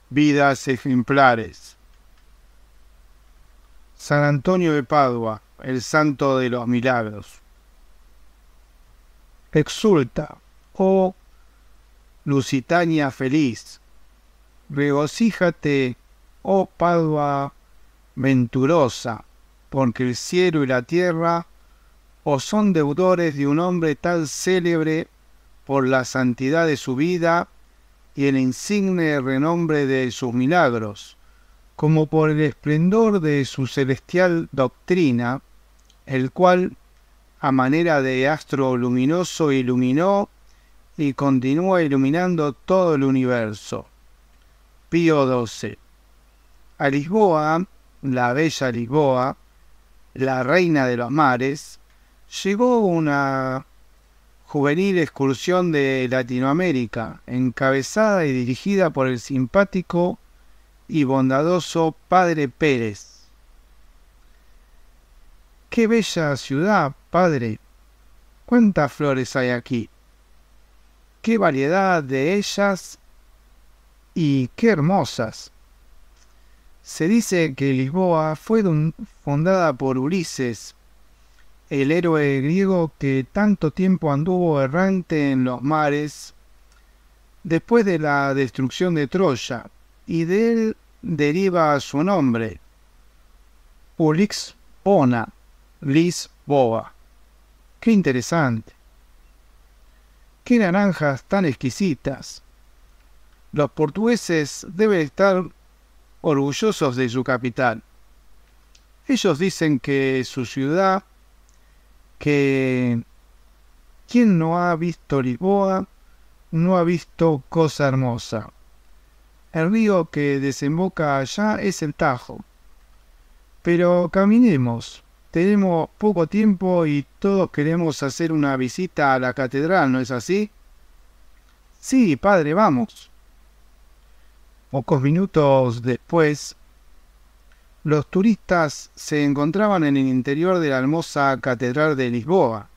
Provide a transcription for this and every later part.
Vidas ejemplares. San Antonio de Padua, el santo de los milagros. Exulta, oh Lusitania feliz, regocíjate, oh Padua venturosa, porque el cielo y la tierra os son deudores de un hombre tan célebre por la santidad de su vida y el insigne renombre de sus milagros, como por el esplendor de su celestial doctrina, el cual, a manera de astro luminoso, iluminó y continúa iluminando todo el universo. Pío XII. A Lisboa, la bella Lisboa, la reina de los mares, llegó una juvenil excursión de Latinoamérica, encabezada y dirigida por el simpático y bondadoso Padre Pérez. ¡Qué bella ciudad, padre! ¿Cuántas flores hay aquí? ¡Qué variedad de ellas y qué hermosas! Se dice que Lisboa fue fundada por Ulises, el héroe griego que tanto tiempo anduvo errante en los mares después de la destrucción de Troya, y de él deriva su nombre, Ulixbona, Lisboa. ¡Qué interesante! ¡Qué naranjas tan exquisitas! Los portugueses deben estar orgullosos de su capital. Ellos dicen que su ciudad, que quien no ha visto Lisboa, no ha visto cosa hermosa. El río que desemboca allá es el Tajo. Pero caminemos, tenemos poco tiempo y todos queremos hacer una visita a la catedral, ¿no es así? Sí, padre, vamos. Pocos minutos después, los turistas se encontraban en el interior de la hermosa catedral de Lisboa.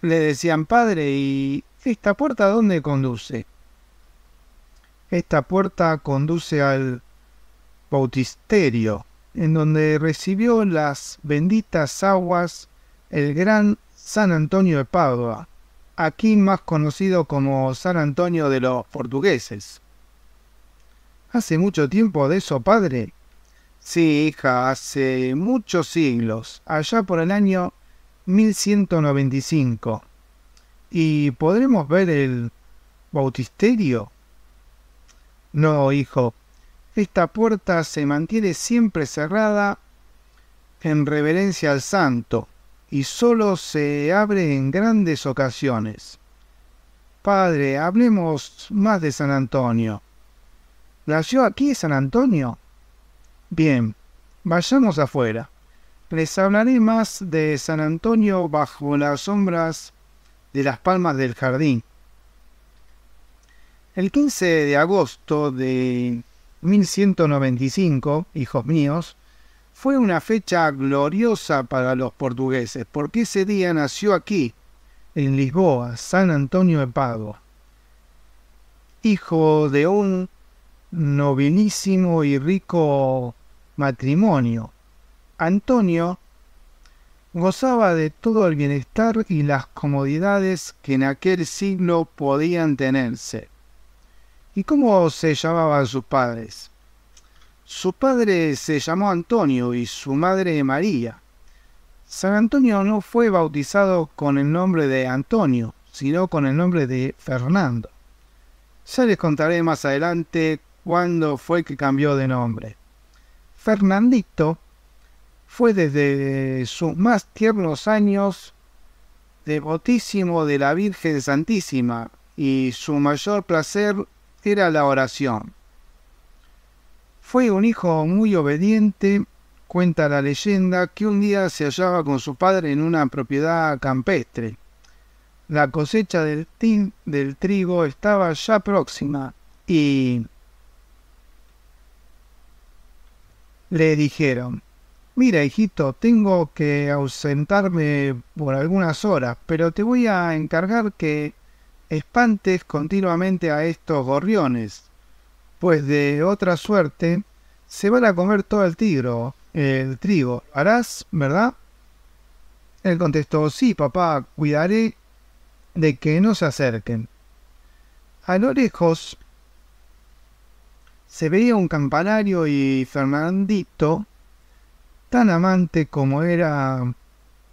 Le decían, padre, ¿y esta puerta a dónde conduce? Esta puerta conduce al bautisterio, en donde recibió las benditas aguas el gran San Antonio de Padua, aquí más conocido como San Antonio de los portugueses. ¿Hace mucho tiempo de eso, padre? Sí, hija, hace muchos siglos, allá por el año 1195. ¿Y podremos ver el bautisterio? No, hijo, esta puerta se mantiene siempre cerrada en reverencia al santo y solo se abre en grandes ocasiones. Padre, hablemos más de San Antonio. ¿Nació aquí San Antonio? Bien, vayamos afuera. Les hablaré más de San Antonio bajo las sombras de las palmas del jardín. El 15 de agosto de 1195, hijos míos, fue una fecha gloriosa para los portugueses, porque ese día nació aquí, en Lisboa, San Antonio de Padua, hijo de un nobilísimo y rico matrimonio. Antonio gozaba de todo el bienestar y las comodidades que en aquel siglo podían tenerse. ¿Y cómo se llamaban sus padres? Su padre se llamó Antonio y su madre María. San Antonio no fue bautizado con el nombre de Antonio, sino con el nombre de Fernando. Ya les contaré más adelante cuándo fue que cambió de nombre. Fernandito fue desde sus más tiernos años devotísimo de la Virgen Santísima y su mayor placer era la oración. Fue un hijo muy obediente. Cuenta la leyenda que un día se hallaba con su padre en una propiedad campestre. La cosecha del trigo estaba ya próxima y le dijeron: mira, hijito, tengo que ausentarme por algunas horas, pero te voy a encargar que espantes continuamente a estos gorriones, pues de otra suerte se van a comer todo el trigo. ¿Harás, verdad? Él contestó, sí, papá, cuidaré de que no se acerquen. A lo lejos se veía un campanario y Fernandito, tan amante como era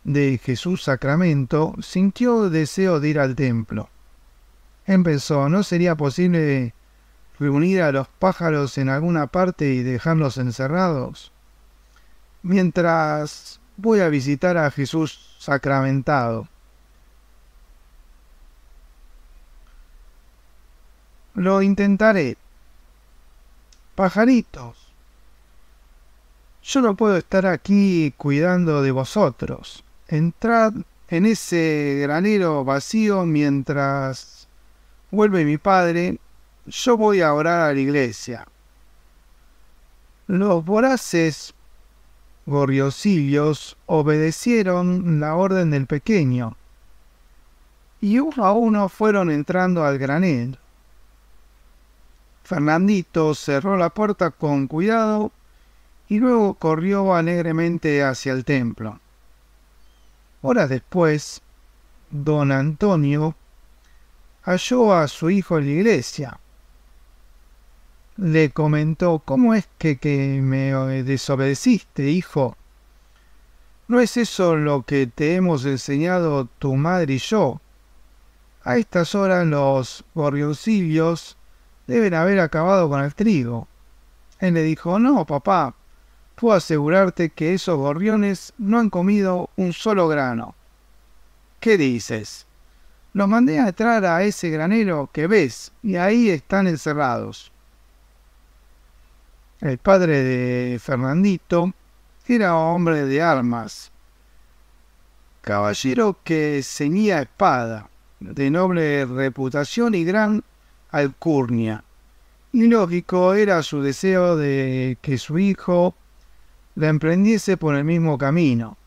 de Jesús Sacramento, sintió deseo de ir al templo. Empezó, ¿no sería posible reunir a los pájaros en alguna parte y dejarlos encerrados? Mientras voy a visitar a Jesús sacramentado. Lo intentaré. Pajaritos, yo no puedo estar aquí cuidando de vosotros. Entrad en ese granero vacío mientras vuelve mi padre. Yo voy a orar a la iglesia. Los voraces gorriosillos obedecieron la orden del pequeño, y uno a uno fueron entrando al granero. Fernandito cerró la puerta con cuidado y luego corrió alegremente hacia el templo. Horas después, don Antonio halló a su hijo en la iglesia. Le comentó, ¿cómo es que me desobedeciste, hijo? ¿No es eso lo que te hemos enseñado tu madre y yo? A estas horas los gorrioncillos deben haber acabado con el trigo. Él le dijo, no, papá, puedo asegurarte que esos gorriones no han comido un solo grano. ¿Qué dices? Los mandé a entrar a ese granero que ves, y ahí están encerrados. El padre de Fernandito era hombre de armas, caballero que ceñía espada, de noble reputación y gran alcurnia. Y lógico era su deseo de que su hijo la emprendiese por el mismo camino.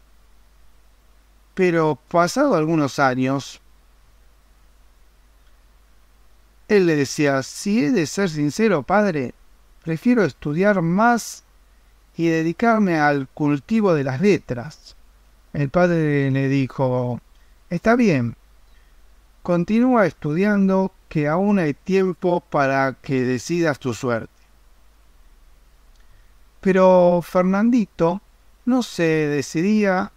Pero pasado algunos años, él le decía, si he de ser sincero, padre, prefiero estudiar más y dedicarme al cultivo de las letras. El padre le dijo, está bien, continúa estudiando, que aún hay tiempo para que decidas tu suerte. Pero Fernandito no se decidía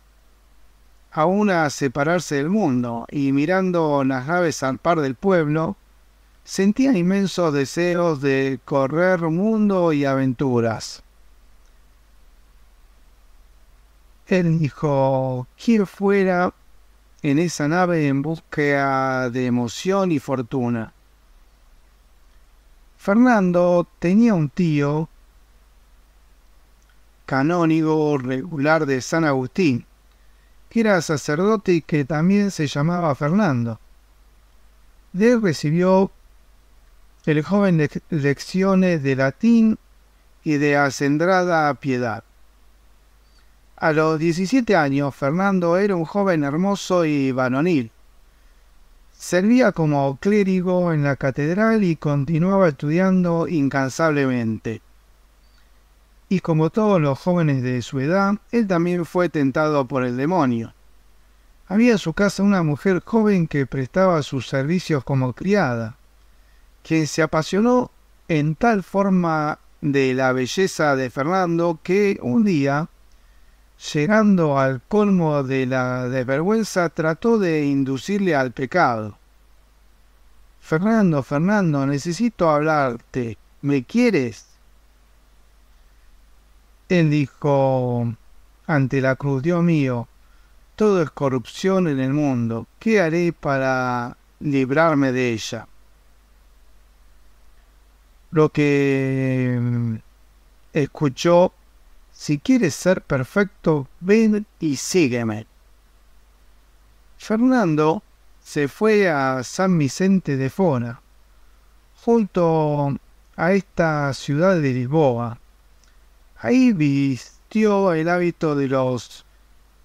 aún a separarse del mundo, y mirando las naves zarpar del pueblo, sentía inmensos deseos de correr mundo y aventuras. Él dijo, ¿quién fuera en esa nave en búsqueda de emoción y fortuna? Fernando tenía un tío, canónigo regular de San Agustín, que era sacerdote y que también se llamaba Fernando. De él recibió el joven lecciones de latín y de acendrada piedad. A los 17 años, Fernando era un joven hermoso y varonil. Servía como clérigo en la catedral y continuaba estudiando incansablemente. Y como todos los jóvenes de su edad, él también fue tentado por el demonio. Había en su casa una mujer joven que prestaba sus servicios como criada, quien se apasionó en tal forma de la belleza de Fernando que un día, llegando al colmo de la desvergüenza, trató de inducirle al pecado. Fernando, necesito hablarte. ¿Me quieres? Él dijo, ante la cruz, Dios mío, todo es corrupción en el mundo. ¿Qué haré para librarme de ella? Lo que escuchó, si quieres ser perfecto, ven y sígueme. Fernando se fue a San Vicente de Fora, junto a esta ciudad de Lisboa. Ahí vistió el hábito de los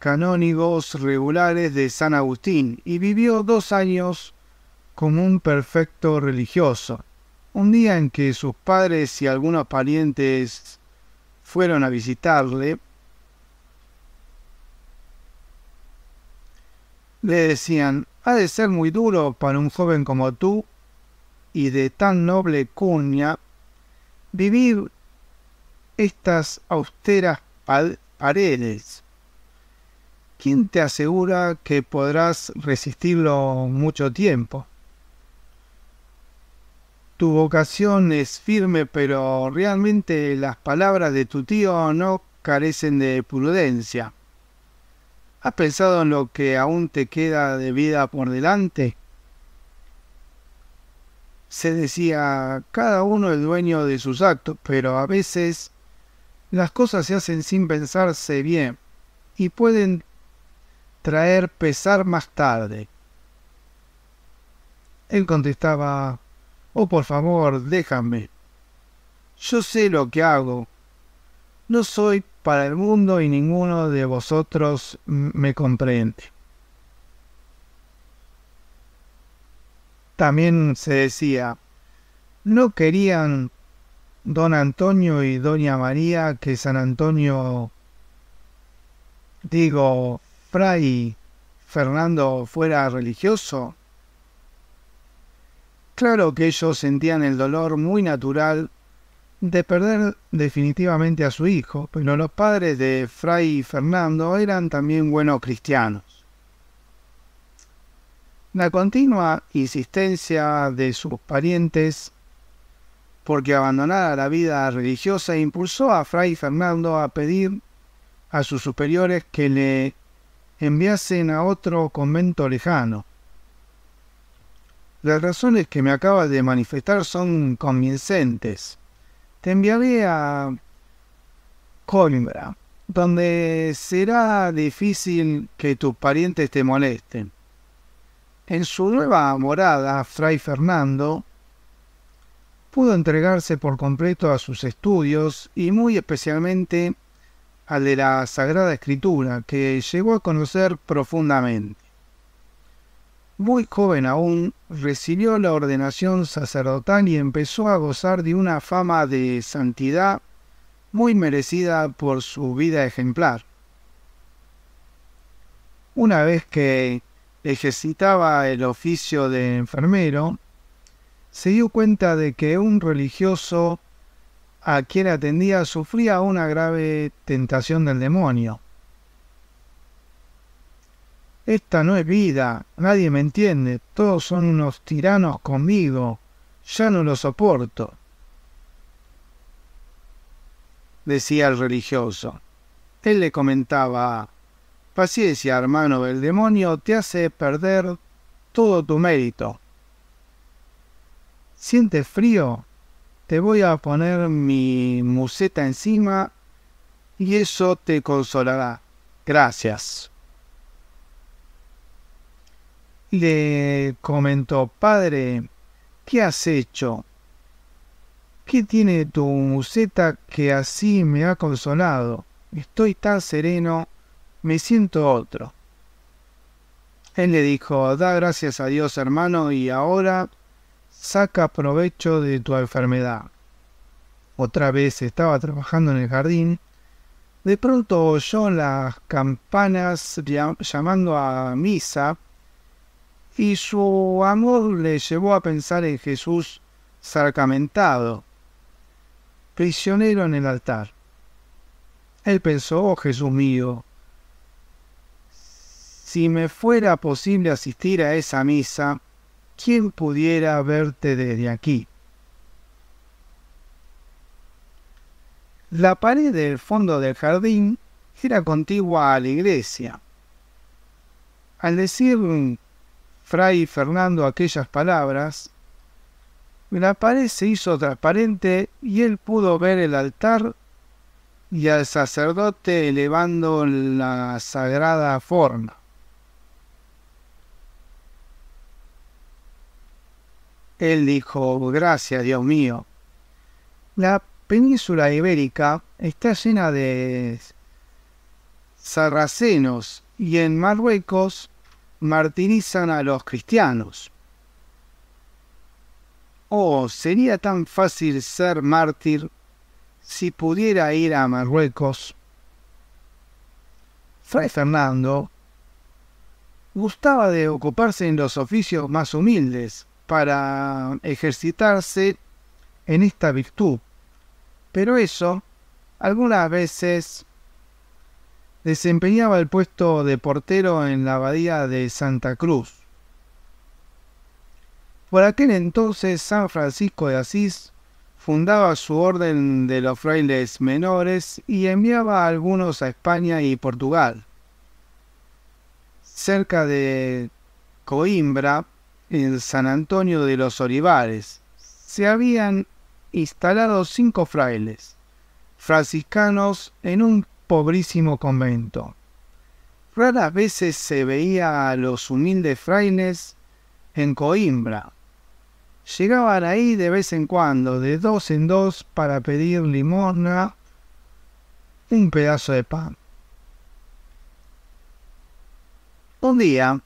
canónigos regulares de San Agustín y vivió 2 años como un perfecto religioso. Un día en que sus padres y algunos parientes fueron a visitarle, le decían: ha de ser muy duro para un joven como tú y de tan noble cuña vivir estas austeras paredes. ¿Quién te asegura que podrás resistirlo mucho tiempo? Tu vocación es firme, pero realmente las palabras de tu tío no carecen de prudencia. ¿Has pensado en lo que aún te queda de vida por delante? Se decía: cada uno es dueño de sus actos, pero a veces las cosas se hacen sin pensarse bien y pueden traer pesar más tarde. Él contestaba: oh, por favor, déjame. Yo sé lo que hago. No soy para el mundo y ninguno de vosotros me comprende. También se decía: no querían don Antonio y doña María que San Antonio, Fray Fernando, fuera religioso. Claro que ellos sentían el dolor muy natural de perder definitivamente a su hijo, pero los padres de Fray Fernando eran también buenos cristianos. La continua insistencia de sus parientes porque abandonara la vida religiosa impulsó a Fray Fernando a pedir a sus superiores que le enviasen a otro convento lejano. Las razones que me acabas de manifestar son convincentes. Te enviaré a Coimbra, donde será difícil que tus parientes te molesten. En su nueva morada, Fray Fernando pudo entregarse por completo a sus estudios y muy especialmente al de la Sagrada Escritura, que llegó a conocer profundamente. Muy joven aún, recibió la ordenación sacerdotal y empezó a gozar de una fama de santidad muy merecida por su vida ejemplar. Una vez que ejercitaba el oficio de enfermero, se dio cuenta de que un religioso a quien atendía sufría una grave tentación del demonio. Esta no es vida, nadie me entiende, todos son unos tiranos conmigo, ya no lo soporto, decía el religioso. Él le comentaba: paciencia, hermano, el demonio te hace perder todo tu mérito. ¿Sientes frío? Te voy a poner mi museta encima y eso te consolará. Gracias. Le comentó: padre, ¿qué has hecho? ¿Qué tiene tu museta que así me ha consolado? Estoy tan sereno, me siento otro. Él le dijo: da gracias a Dios, hermano, y ahora saca provecho de tu enfermedad. Otra vez estaba trabajando en el jardín. De pronto oyó las campanas llamando a misa, y su amor le llevó a pensar en Jesús sacramentado, prisionero en el altar. Él pensó: oh Jesús mío, si me fuera posible asistir a esa misa, ¿quién pudiera verte desde aquí? La pared del fondo del jardín era contigua a la iglesia. Al decir Fray Fernando aquellas palabras, la pared se hizo transparente y él pudo ver el altar y al sacerdote elevando la sagrada forma. Él dijo: gracias, Dios mío. La península ibérica está llena de sarracenos y en Marruecos martirizan a los cristianos. Oh, sería tan fácil ser mártir si pudiera ir a Marruecos. Fray Fernando gustaba de ocuparse en los oficios más humildes para ejercitarse en esta virtud, pero eso algunas veces desempeñaba el puesto de portero en la abadía de Santa Cruz. Por aquel entonces San Francisco de Asís fundaba su orden de los frailes menores y enviaba a algunos a España y Portugal. Cerca de Coimbra, en San Antonio de los Olivares, se habían instalado 5 frailes franciscanos en un pobrísimo convento. Raras veces se veía a los humildes frailes en Coimbra. Llegaban ahí de vez en cuando, de 2 en 2, para pedir limosna, un pedazo de pan. Un día,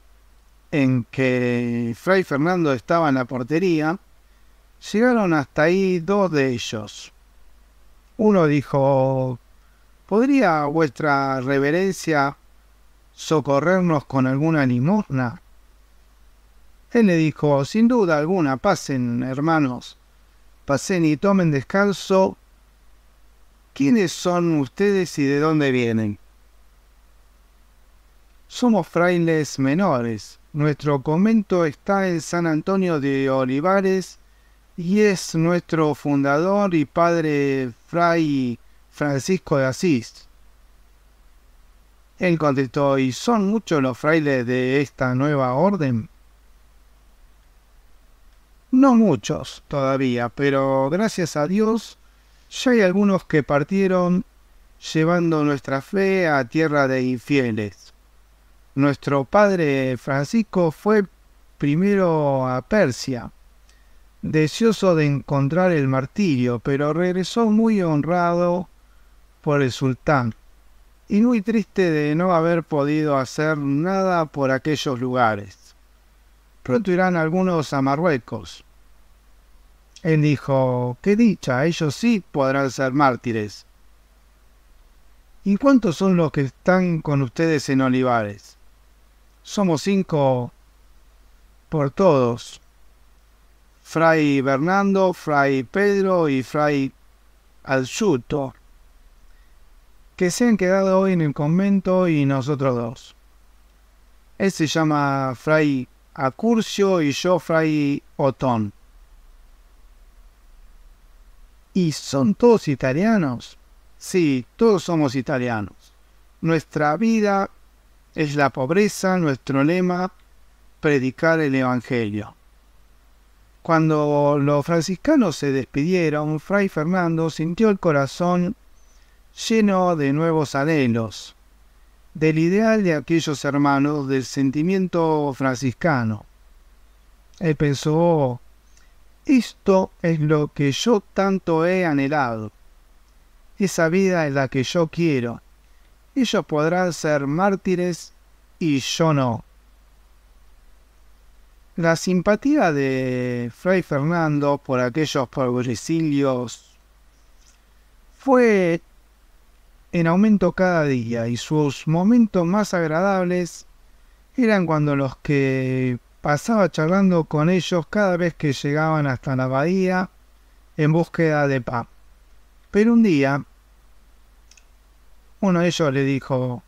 en que Fray Fernando estaba en la portería, llegaron hasta ahí 2 de ellos. Uno dijo: ¿podría vuestra reverencia socorrernos con alguna limosna? Él le dijo: sin duda alguna, pasen, hermanos, pasen y tomen descanso. ¿Quiénes son ustedes y de dónde vienen? Somos frailes menores. Nuestro convento está en San Antonio de Olivares y es nuestro fundador y padre Fray Francisco de Asís. Él contestó: ¿y son muchos los frailes de esta nueva orden? No muchos todavía, pero gracias a Dios ya hay algunos que partieron llevando nuestra fe a tierra de infieles. Nuestro padre Francisco fue primero a Persia, deseoso de encontrar el martirio, pero regresó muy honrado por el sultán y muy triste de no haber podido hacer nada por aquellos lugares. Pronto irán algunos a Marruecos. Él dijo: ¡qué dicha! Ellos sí podrán ser mártires. ¿Y cuántos son los que están con ustedes en Olivares? Somos 5 por todos: Fray Bernardo, Fray Pedro y Fray Alsuto, que se han quedado hoy en el convento, y nosotros 2. Él se llama Fray Acurcio y yo Fray Otón. ¿Y son todos italianos? Sí, todos somos italianos. Nuestra vida es la pobreza, nuestro lema, predicar el Evangelio. Cuando los franciscanos se despidieron, Fray Fernando sintió el corazón lleno de nuevos anhelos, del ideal de aquellos hermanos, del sentimiento franciscano. Él pensó: esto es lo que yo tanto he anhelado. Esa vida es la que yo quiero. Ellos podrán ser mártires y yo no. La simpatía de Fray Fernando por aquellos pobrecillos fue en aumento cada día, y sus momentos más agradables eran cuando los que pasaba charlando con ellos cada vez que llegaban hasta la abadía en búsqueda de pan. Pero un día, uno de ellos le dijo: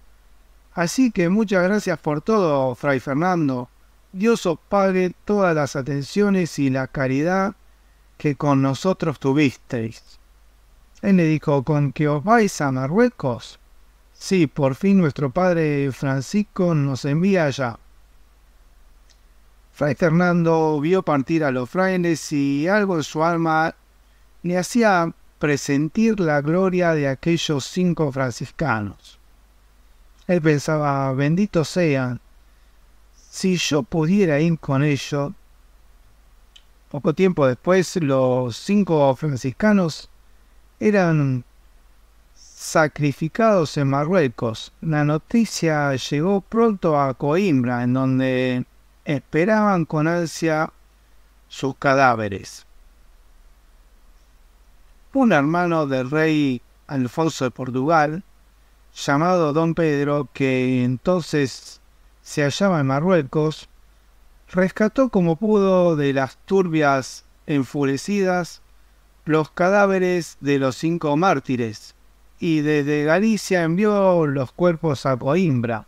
así que muchas gracias por todo, Fray Fernando. Dios os pague todas las atenciones y la caridad que con nosotros tuvisteis. Él le dijo: ¿con que os vais a Marruecos? Sí, por fin nuestro padre Francisco nos envía allá. Fray Fernando vio partir a los frailes y algo en su alma le hacía presentir la gloria de aquellos 5 franciscanos. Él pensaba: benditos sean, si yo pudiera ir con ellos. Poco tiempo después, los 5 franciscanos eran sacrificados en Marruecos. La noticia llegó pronto a Coimbra, en donde esperaban con ansia sus cadáveres. un hermano del rey Alfonso de Portugal, llamado Don Pedro, que entonces se hallaba en Marruecos, rescató como pudo de las turbias enfurecidas los cadáveres de los 5 mártires, y desde Galicia envió los cuerpos a Coimbra,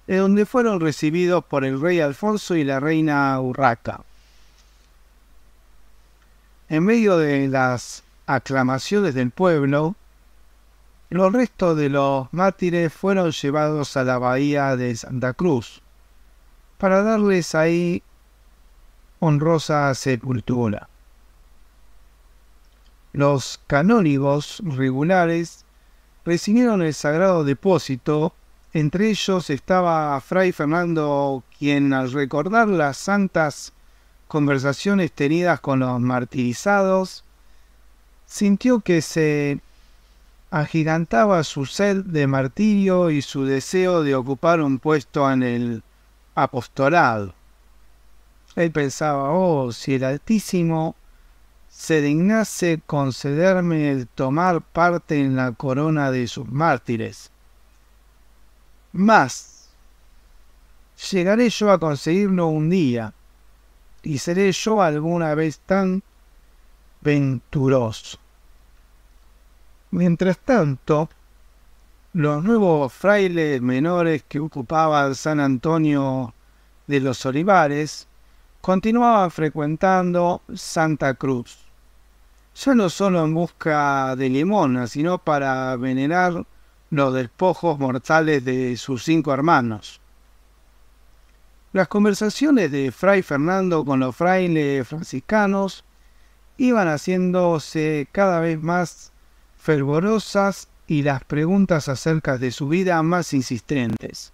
de donde fueron recibidos por el rey Alfonso y la reina Urraca. En medio de las aclamaciones del pueblo, los restos de los mártires fueron llevados a la bahía de Santa Cruz, para darles ahí honrosa sepultura. Los canónigos regulares recibieron el sagrado depósito. Entre ellos estaba Fray Fernando, quien al recordar las santas conversaciones tenidas con los martirizados, sintió que se agigantaba su sed de martirio y su deseo de ocupar un puesto en el apostolado. Él pensaba, si el Altísimo se dignase concederme el tomar parte en la corona de sus mártires, mas llegaré yo a conseguirlo un día, y seré yo alguna vez tan venturoso. Mientras tanto, los nuevos frailes menores que ocupaban San Antonio de los Olivares continuaban frecuentando Santa Cruz, ya no solo en busca de limosna, sino para venerar los despojos mortales de sus 5 hermanos. Las conversaciones de Fray Fernando con los frailes franciscanos iban haciéndose cada vez más fervorosas y las preguntas acerca de su vida más insistentes.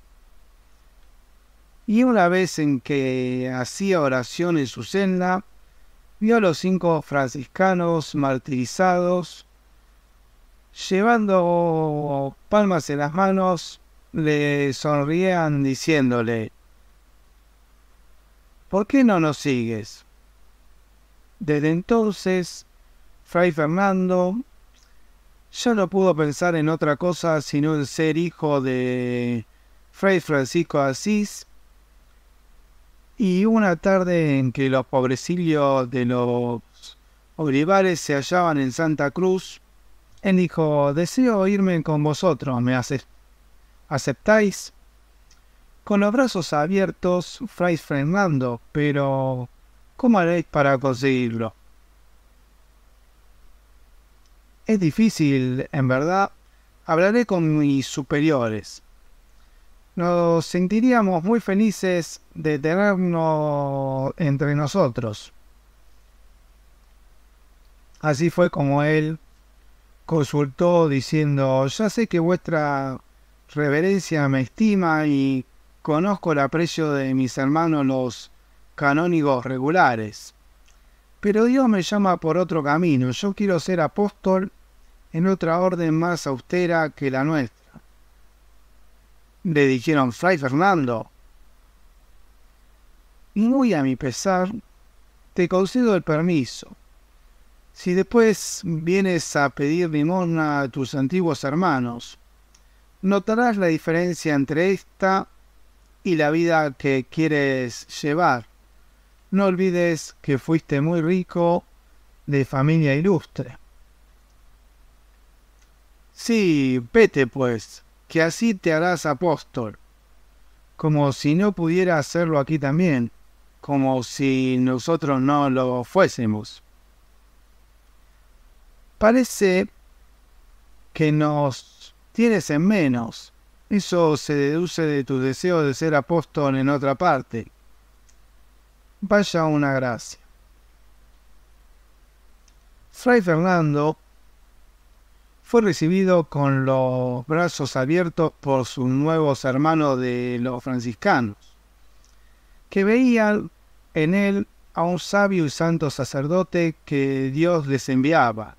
Y una vez en que hacía oración en su celda, vio a los 5 franciscanos martirizados, llevando palmas en las manos, le sonrían diciéndole: ¿por qué no nos sigues? Desde entonces, Fray Fernando ya no pudo pensar en otra cosa sino en ser hijo de Fray Francisco de Asís. Y una tarde en que los pobrecillos de los Olivares se hallaban en Santa Cruz, él dijo: deseo irme con vosotros, ¿me aceptáis? Con los brazos abiertos, Fray Fernando, pero ¿cómo haréis para conseguirlo? Es difícil, en verdad. Hablaré con mis superiores. Nos sentiríamos muy felices de tenernos entre nosotros. Así fue como él consultó diciendo: ya sé que vuestra reverencia me estima y conozco el aprecio de mis hermanos los canónigos regulares. Pero Dios me llama por otro camino. Yo quiero ser apóstol en otra orden más austera que la nuestra. Le dijeron: Fray Fernando, muy a mi pesar, te concedo el permiso. Si después vienes a pedir limosna a tus antiguos hermanos, notarás la diferencia entre esta y la vida que quieres llevar. No olvides que fuiste muy rico, de familia ilustre. Sí, vete pues, que así te harás apóstol, como si no pudiera hacerlo aquí también, como si nosotros no lo fuésemos. Parece que nos tienes en menos. Eso se deduce de tu deseo de ser apóstol en otra parte. Vaya una gracia. Fray Fernando fue recibido con los brazos abiertos por sus nuevos hermanos de los franciscanos, que veían en él a un sabio y santo sacerdote que Dios les enviaba.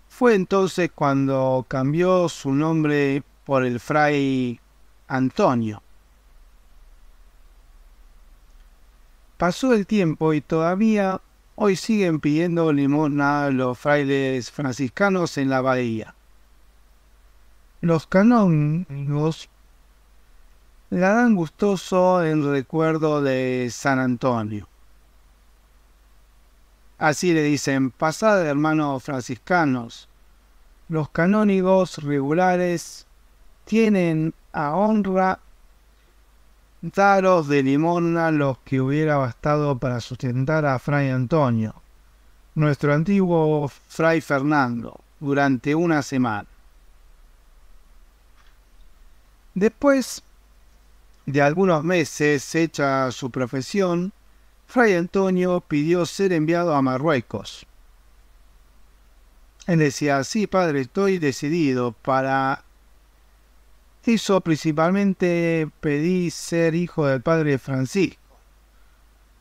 Fue entonces cuando cambió su nombre por el Fray Antonio. Pasó el tiempo y todavía hoy siguen pidiendo limosna a los frailes franciscanos en la abadía. Los canónigos la dan gustoso en recuerdo de San Antonio. Así le dicen: pasad, hermanos franciscanos, los canónigos regulares tienen a honra daros de limosna los que hubiera bastado para sustentar a Fray Antonio, nuestro antiguo Fray Fernando, durante una semana. Después de algunos meses hecha su profesión, Fray Antonio pidió ser enviado a Marruecos. Él decía: sí, padre, estoy decidido. Para eso principalmente pedí ser hijo del padre Francisco.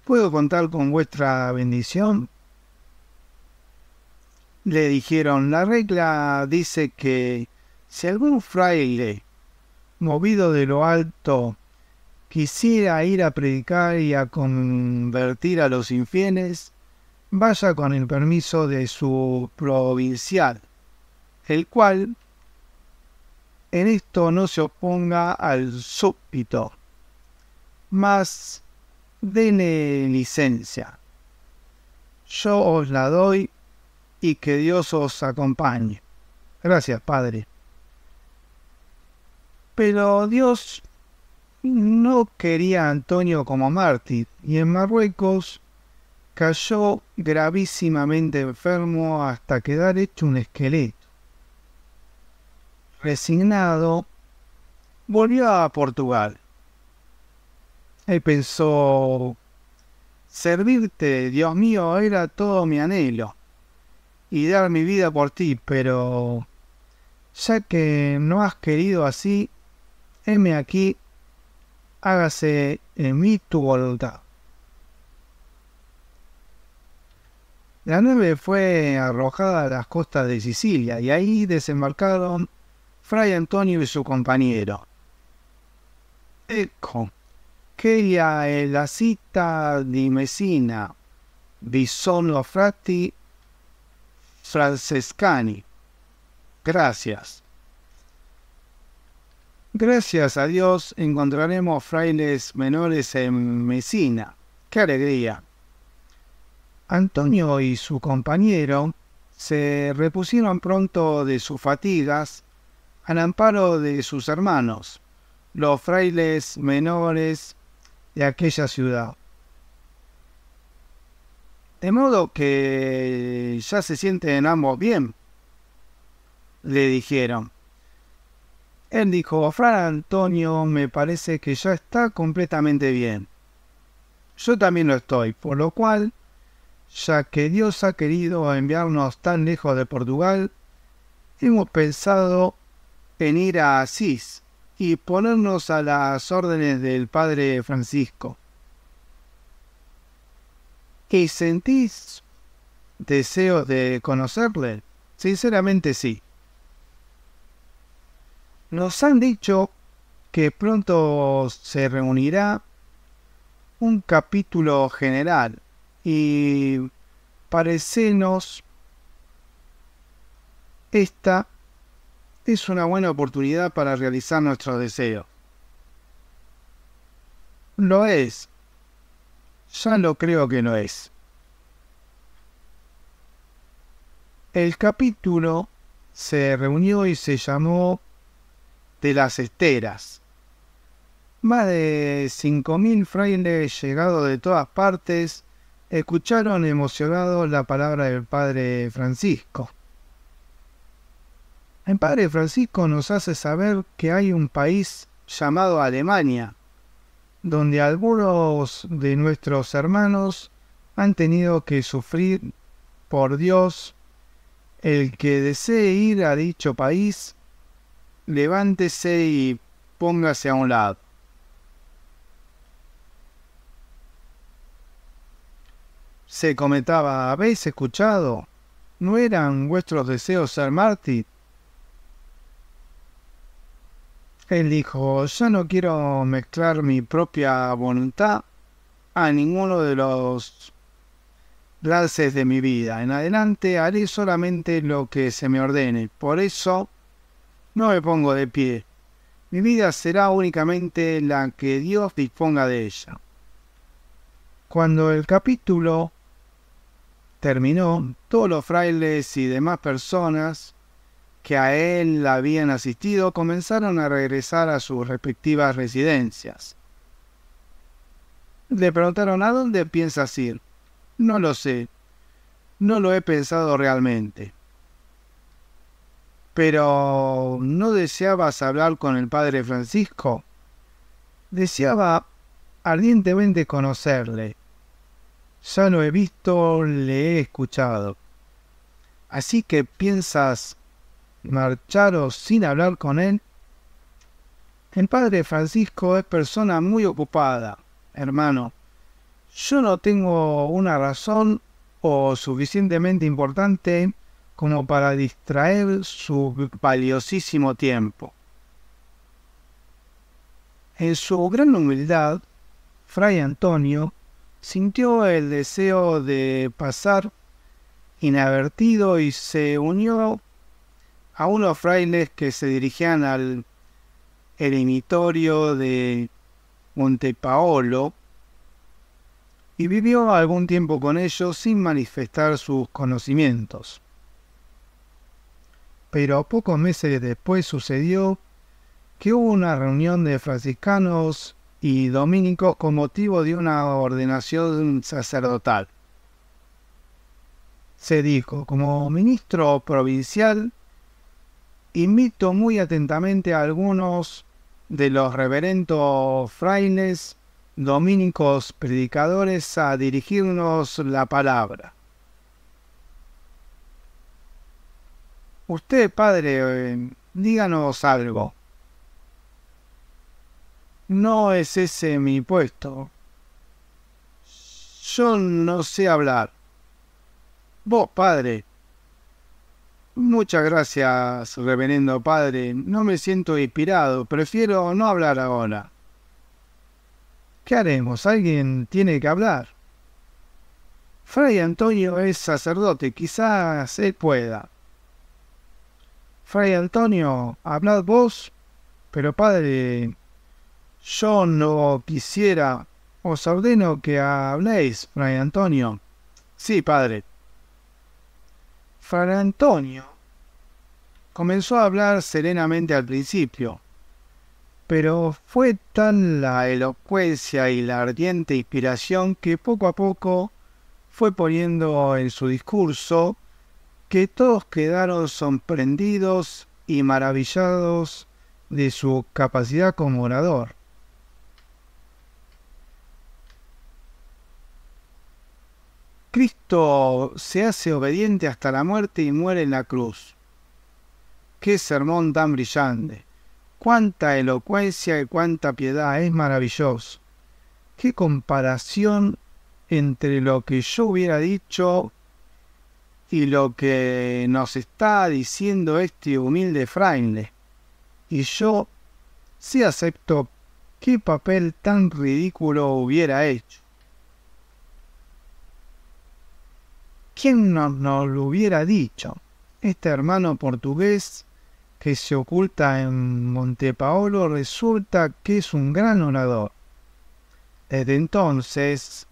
¿Puedo contar con vuestra bendición? Le dijeron: la regla dice que si algún fraile, movido de lo alto, quisiera ir a predicar y a convertir a los infieles, vaya con el permiso de su provincial, el cual en esto no se oponga al súbdito, mas denle licencia. Yo os la doy y que Dios os acompañe. Gracias, padre. Pero Dios no quería a Antonio como mártir, y en Marruecos cayó gravísimamente enfermo hasta quedar hecho un esqueleto. Resignado, volvió a Portugal. Él pensó: servirte, Dios mío, era todo mi anhelo, y dar mi vida por ti, pero ya que no has querido así, heme aquí, hágase en mí tu voluntad. La nave fue arrojada a las costas de Sicilia, y ahí desembarcaron Fray Antonio y su compañero. Ecco, che la città di Messina vi sono frati francescani. Gracias. Gracias a Dios encontraremos frailes menores en Messina. ¡Qué alegría! Antonio y su compañero se repusieron pronto de sus fatigas al amparo de sus hermanos, los frailes menores de aquella ciudad. De modo que ya se sienten ambos bien, le dijeron. Él dijo: Fray Antonio me parece que ya está completamente bien. Yo también lo estoy, por lo cual, ya que Dios ha querido enviarnos tan lejos de Portugal, hemos pensado en ir a Asís y ponernos a las órdenes del padre Francisco. ¿Y sentís deseos de conocerle? Sinceramente sí. Nos han dicho que pronto se reunirá un capítulo general y parecenos esta es una buena oportunidad para realizar nuestros deseos. Lo es. Ya lo creo que lo es. El capítulo se reunió y se llamó de las esteras. Más de 5.000 frailes llegados de todas partes escucharon emocionados la palabra del padre Francisco. El padre Francisco nos hace saber que hay un país llamado Alemania, donde algunos de nuestros hermanos han tenido que sufrir por Dios. El que desee ir a dicho país, levántese y póngase a un lado. Se comentaba: ¿habéis escuchado? ¿No eran vuestros deseos ser mártir? Él dijo: yo no quiero mezclar mi propia voluntad a ninguno de lances de mi vida. En adelante haré solamente lo que se me ordene. Por eso no me pongo de pie. Mi vida será únicamente la que Dios disponga de ella. Cuando el capítulo terminó, todos los frailes y demás personas que a él habían asistido comenzaron a regresar a sus respectivas residencias. Le preguntaron: ¿a dónde piensas ir? No lo sé, no lo he pensado realmente. Pero ¿no deseabas hablar con el padre Francisco? Deseaba ardientemente conocerle. Ya lo he visto, le he escuchado. Así que piensas marcharos sin hablar con él. El padre Francisco es persona muy ocupada, hermano. Yo no tengo una razón o suficientemente importante como para distraer su valiosísimo tiempo. En su gran humildad, Fray Antonio sintió el deseo de pasar inadvertido y se unió a unos frailes que se dirigían al eremitorio de Montepaolo y vivió algún tiempo con ellos sin manifestar sus conocimientos. Pero pocos meses después sucedió que hubo una reunión de franciscanos y dominicos con motivo de una ordenación sacerdotal. Se dijo: como ministro provincial, invito muy atentamente a algunos de los reverendos frailes dominicos predicadores a dirigirnos la palabra. Usted, padre, díganos algo. No es ese mi puesto. Yo no sé hablar. Vos, padre. Muchas gracias, reverendo padre. No me siento inspirado. Prefiero no hablar ahora. ¿Qué haremos? Alguien tiene que hablar. Fray Antonio es sacerdote. Quizás él pueda. Fray Antonio, hablad vos. Pero padre, yo no quisiera. Os ordeno que habléis, Fray Antonio. Sí, padre. Fray Antonio comenzó a hablar serenamente al principio, pero fue tal la elocuencia y la ardiente inspiración que poco a poco fue poniendo en su discurso que todos quedaron sorprendidos y maravillados de su capacidad como orador. Cristo se hace obediente hasta la muerte y muere en la cruz. ¡Qué sermón tan brillante! ¡Cuánta elocuencia y cuánta piedad! Es maravilloso. ¡Qué comparación entre lo que yo hubiera dicho y lo que nos está diciendo este humilde fraile! Y yo sí acepto qué papel tan ridículo hubiera hecho. ¿Quién nos lo hubiera dicho? Este hermano portugués que se oculta en Montepaolo resulta que es un gran orador. Desde entonces,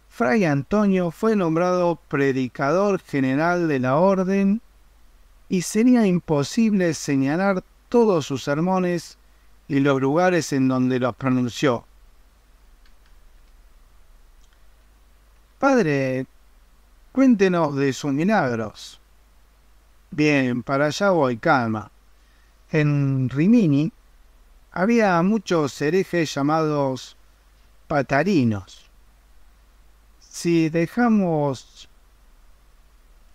Fray Antonio fue nombrado predicador general de la orden y sería imposible señalar todos sus sermones y los lugares en donde los pronunció. Padre, cuéntenos de sus milagros. Bien, para allá voy, calma. En Rimini había muchos herejes llamados patarinos. Si dejamos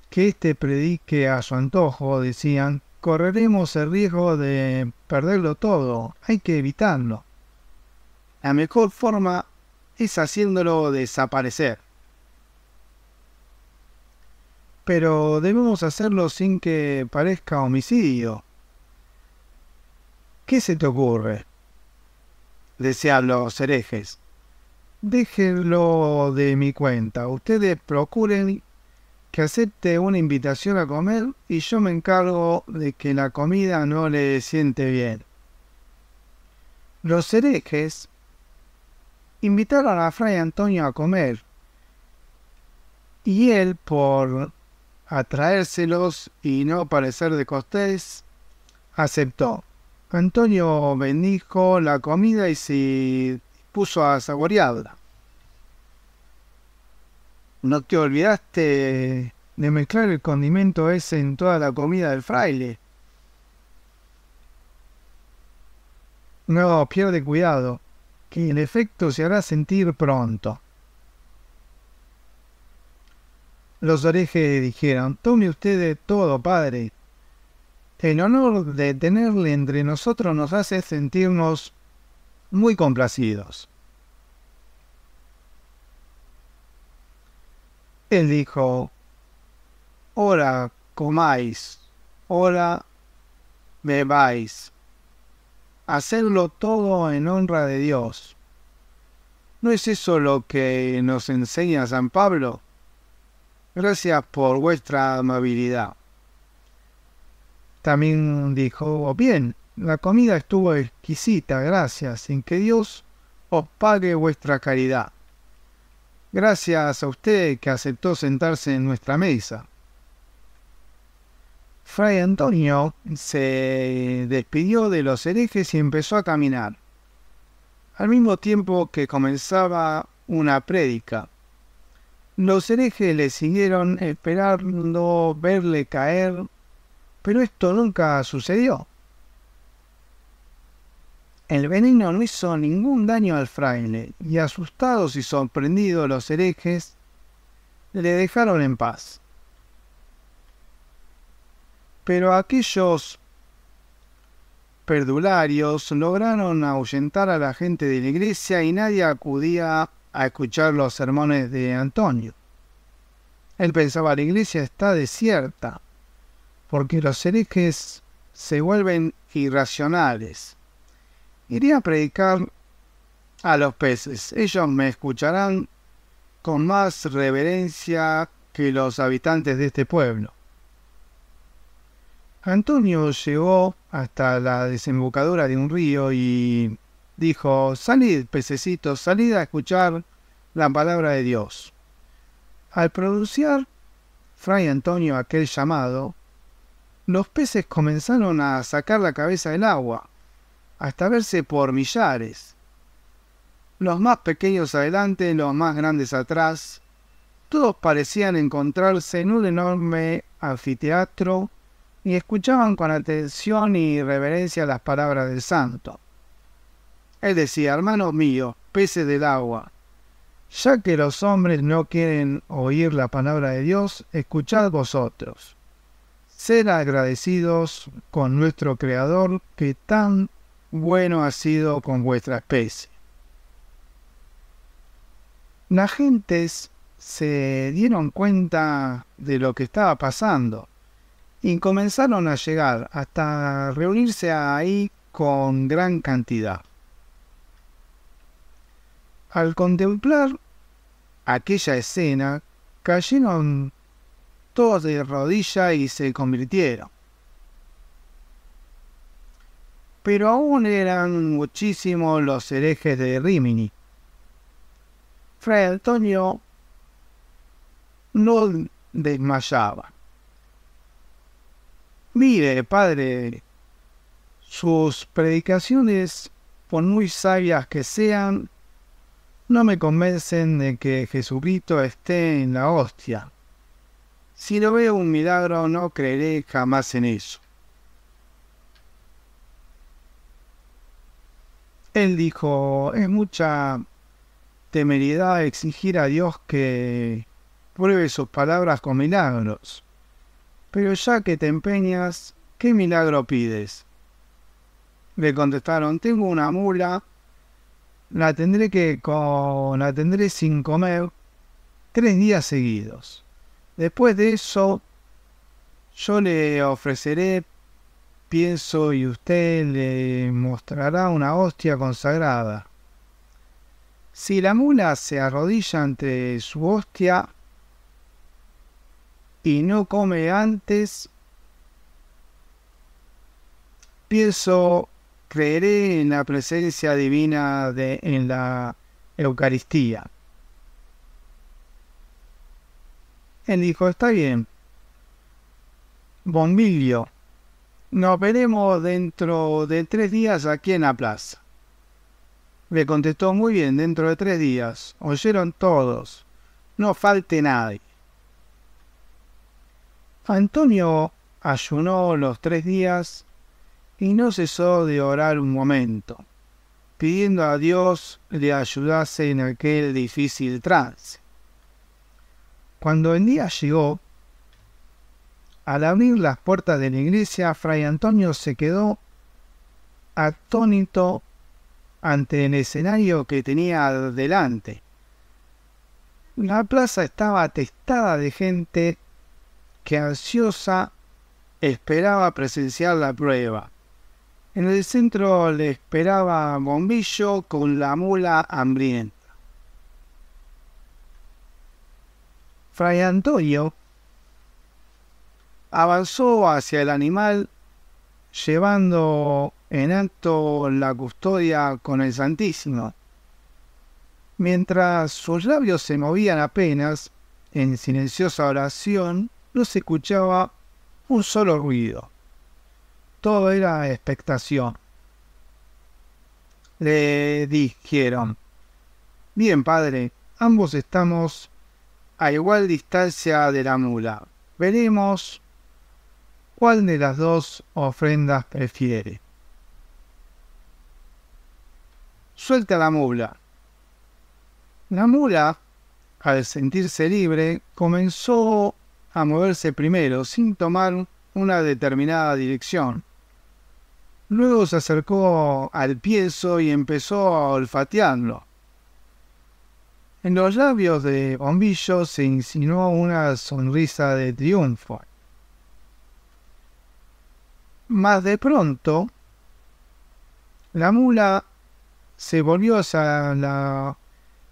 que éste predique a su antojo, decían, correremos el riesgo de perderlo todo. Hay que evitarlo. La mejor forma es haciéndolo desaparecer. Pero debemos hacerlo sin que parezca homicidio. ¿Qué se te ocurre? Decían los herejes. Déjenlo de mi cuenta. Ustedes procuren que acepte una invitación a comer y yo me encargo de que la comida no le siente bien. Los herejes invitaron a Fray Antonio a comer y él, por atraérselos y no parecer descortés, aceptó. Antonio bendijo la comida y se puso a saborearla. ¿No te olvidaste de mezclar el condimento ese en toda la comida del fraile? No, pierde cuidado, que el efecto se hará sentir pronto. Los herejes dijeron: tome usted de todo, padre. El honor de tenerle entre nosotros nos hace sentirnos muy complacidos. Él dijo: ora comáis, ora bebáis. Hacedlo todo en honra de Dios. ¿No es eso lo que nos enseña San Pablo? Gracias por vuestra amabilidad. También dijo: bien, la comida estuvo exquisita, gracias, en que Dios os pague vuestra caridad. Gracias a usted que aceptó sentarse en nuestra mesa. Fray Antonio se despidió de los herejes y empezó a caminar, al mismo tiempo que comenzaba una prédica. Los herejes le siguieron esperando verle caer, pero esto nunca sucedió. El veneno no hizo ningún daño al fraile, y asustados y sorprendidos los herejes le dejaron en paz. Pero aquellos perdularios lograron ahuyentar a la gente de la iglesia y nadie acudía a escuchar los sermones de Antonio. Él pensaba: la iglesia está desierta, porque los herejes se vuelven irracionales. Iré a predicar a los peces. Ellos me escucharán con más reverencia que los habitantes de este pueblo. Antonio llegó hasta la desembocadura de un río y dijo: salid, pececitos, salid a escuchar la palabra de Dios. Al pronunciar Fray Antonio aquel llamado, los peces comenzaron a sacar la cabeza del agua, hasta verse por millares. Los más pequeños adelante, los más grandes atrás, todos parecían encontrarse en un enorme anfiteatro y escuchaban con atención y reverencia las palabras del santo. Él decía: hermanos míos, peces del agua, ya que los hombres no quieren oír la palabra de Dios, escuchad vosotros. Sed agradecidos con nuestro Creador, que tan bueno ha sido con vuestra especie. Las gentes se dieron cuenta de lo que estaba pasando y comenzaron a llegar hasta reunirse ahí con gran cantidad. Al contemplar aquella escena, cayeron todos de rodillas y se convirtieron. Pero aún eran muchísimos los herejes de Rímini. Fray Antonio no desmayaba. Mire, padre, sus predicaciones, por muy sabias que sean, no me convencen de que Jesucristo esté en la hostia. Si no veo un milagro, no creeré jamás en eso. Él dijo: es mucha temeridad exigir a Dios que pruebe sus palabras con milagros. Pero ya que te empeñas, ¿qué milagro pides? Le contestaron: tengo una mula, la tendré sin comer 3 días seguidos. Después de eso, yo le ofreceré pienso y usted le mostrará una hostia consagrada. Si la mula se arrodilla ante su hostia, y no come antes, creeré en la presencia divina en la Eucaristía. Él dijo, está bien, Bombilio, nos veremos dentro de 3 días aquí en la plaza. Le contestó, muy bien, dentro de 3 días. Oyeron todos, no falte nadie. Antonio ayunó los 3 días y no cesó de orar un momento, pidiendo a Dios le ayudase en aquel difícil trance. Cuando el día llegó, al abrir las puertas de la iglesia, Fray Antonio se quedó atónito ante el escenario que tenía delante. La plaza estaba atestada de gente que ansiosa esperaba presenciar la prueba. En el centro le esperaba Bombillo con la mula hambrienta. Fray Antonio avanzó hacia el animal, llevando en alto la custodia con el Santísimo. Mientras sus labios se movían apenas, en silenciosa oración, no se escuchaba un solo ruido. Todo era expectación. Le dijeron, bien, padre, ambos estamos a igual distancia de la mula. Veremos cuál de las 2 ofrendas prefiere. Suelta la mula. La mula, al sentirse libre, comenzó a moverse primero, sin tomar una determinada dirección. Luego se acercó al piezo y empezó a olfatearlo. En los labios de Bombillo se insinuó una sonrisa de triunfo. Mas de pronto, la mula se volvió hacia la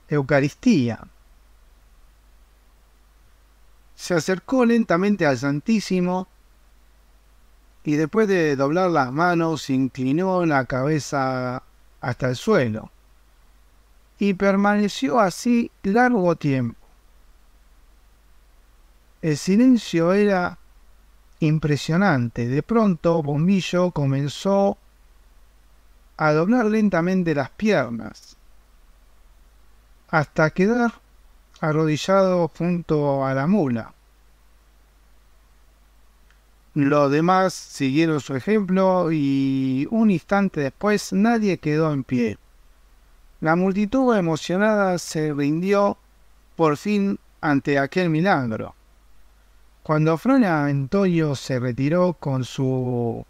Eucaristía. Se acercó lentamente al Santísimo y después de doblar las manos inclinó la cabeza hasta el suelo y permaneció así largo tiempo. El silencio era impresionante. De pronto Bombillo comenzó a doblar lentamente las piernas hasta quedar arrodillado junto a la mula. Los demás siguieron su ejemplo y un instante después nadie quedó en pie. La multitud emocionada se rindió por fin ante aquel milagro. Cuando Fray Antonio se retiró con su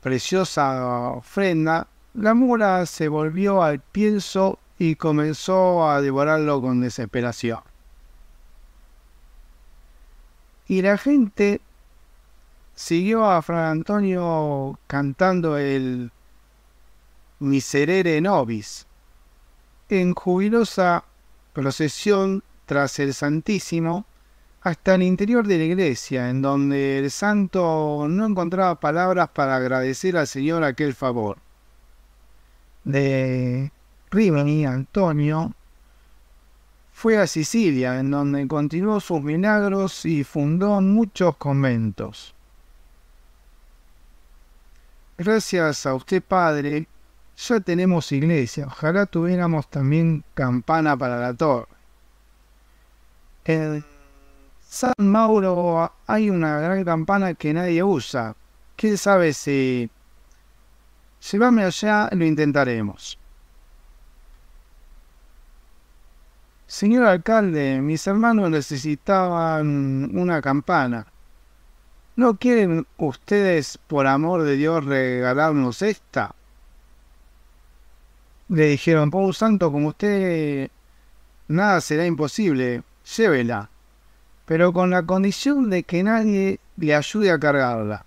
preciosa ofrenda, la mula se volvió al pienso y comenzó a devorarlo con desesperación. Y la gente siguió a Fray Antonio cantando el Miserere Nobis, en jubilosa procesión tras el Santísimo, hasta el interior de la iglesia, en donde el santo no encontraba palabras para agradecer al Señor aquel favor. De Rimini, Antonio fue a Sicilia, en donde continuó sus milagros y fundó muchos conventos. Gracias a usted, padre, ya tenemos iglesia. Ojalá tuviéramos también campana para la torre. En San Mauro hay una gran campana que nadie usa. ¿Quién sabe si... Llévame allá, lo intentaremos. Señor alcalde, mis hermanos necesitaban una campana. ¿No quieren ustedes, por amor de Dios, regalarnos esta? Le dijeron, por un santo como usted, nada será imposible, llévela, pero con la condición de que nadie le ayude a cargarla.